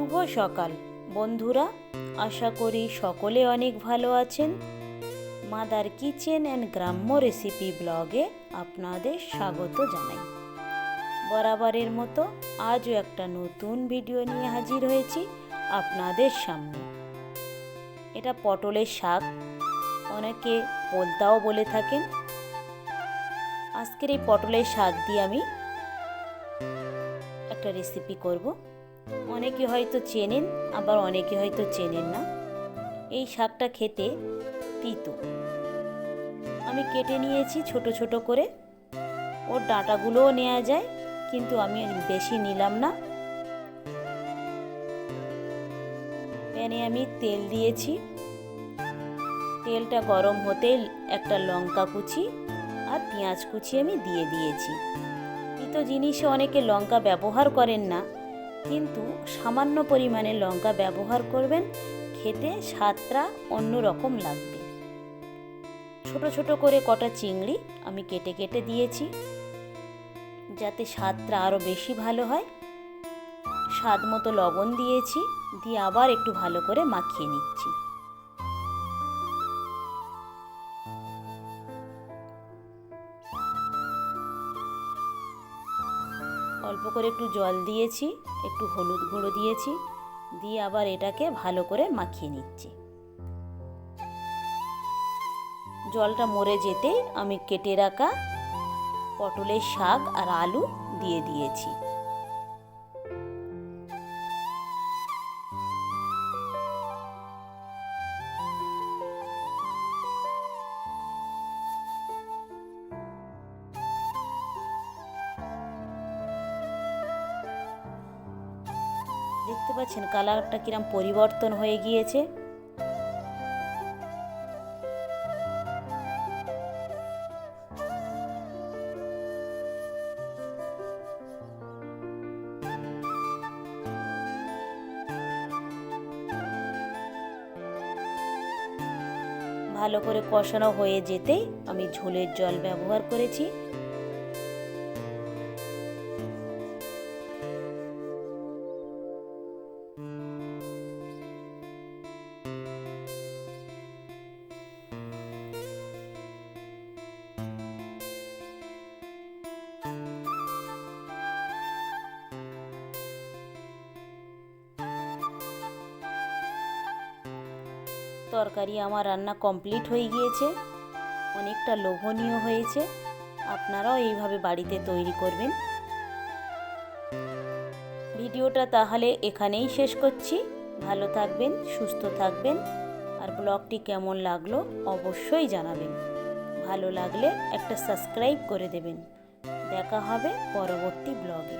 শুভ সকাল বন্ধুরা, আশা করি সকলে অনেক ভালো আছেন। মাদার কিচেন অ্যান্ড গ্রাম্য রেসিপি ব্লগে আপনাদের স্বাগত জানাই। বরাবরের মতো আজও একটা নতুন ভিডিও নিয়ে হাজির হয়েছি আপনাদের সামনে। এটা পটলের শাক, অনেকে পোলতাও বলে থাকেন। আজকের এই পটলের শাক দিয়ে আমি একটা রেসিপি করব। অনেকে হয়তো চেনেন, আবার অনেকে হয়তো চেনেন না। এই শাকটা খেতে তিতো। আমি কেটে নিয়েছি ছোট ছোট করে, ওর ডাঁটাগুলোও নেওয়া যায়, কিন্তু আমি বেশি নিলাম না। প্যানে আমি তেল দিয়েছি, তেলটা গরম হতেই একটা লঙ্কা কুচি আর পেঁয়াজ কুচি আমি দিয়ে দিয়েছি। তিতো জিনিসে অনেকে লঙ্কা ব্যবহার করেন না, কিন্তু সামান্য পরিমাণে লঙ্কা ব্যবহার করবেন, খেতে স্বাদটা অন্যরকম লাগবে। ছোট ছোট করে কটা চিংড়ি আমি কেটে কেটে দিয়েছি, যাতে স্বাদটা আরও বেশি ভালো হয়। স্বাদ মতো লবণ দিয়েছি, দিয়ে আবার একটু ভালো করে মাখিয়ে নিচ্ছি। অল্প করে একটু জল দিয়েছি, একটু হলুদ গুঁড়ো দিয়েছি, দিয়ে আবার এটাকে ভালো করে মাখিয়ে নিচ্ছি। জলটা মরে যেতেই আমি কেটে রাখা পটলের শাক আর আলু দিয়ে দিয়েছি। দেখতে পাচ্ছেন কালারটা কিরম পরিবর্তন হয়ে গিয়েছে। ভালো করে কষানো হয়ে যেতেই আমি ঝোলের জল ব্যবহার করেছি। তরকারি আমার রান্না কমপ্লিট হয়ে গিয়েছে, অনেকটা লোভনীয় হয়েছে। আপনারাও এইভাবে বাড়িতে তৈরি করবেন। ভিডিওটা তাহলে এখানেই শেষ করছি। ভালো থাকবেন, সুস্থ থাকবেন, আর ব্লগটি কেমন লাগলো অবশ্যই জানাবেন। ভালো লাগলে একটা সাবস্ক্রাইব করে দেবেন। দেখা হবে পরবর্তী ব্লগে।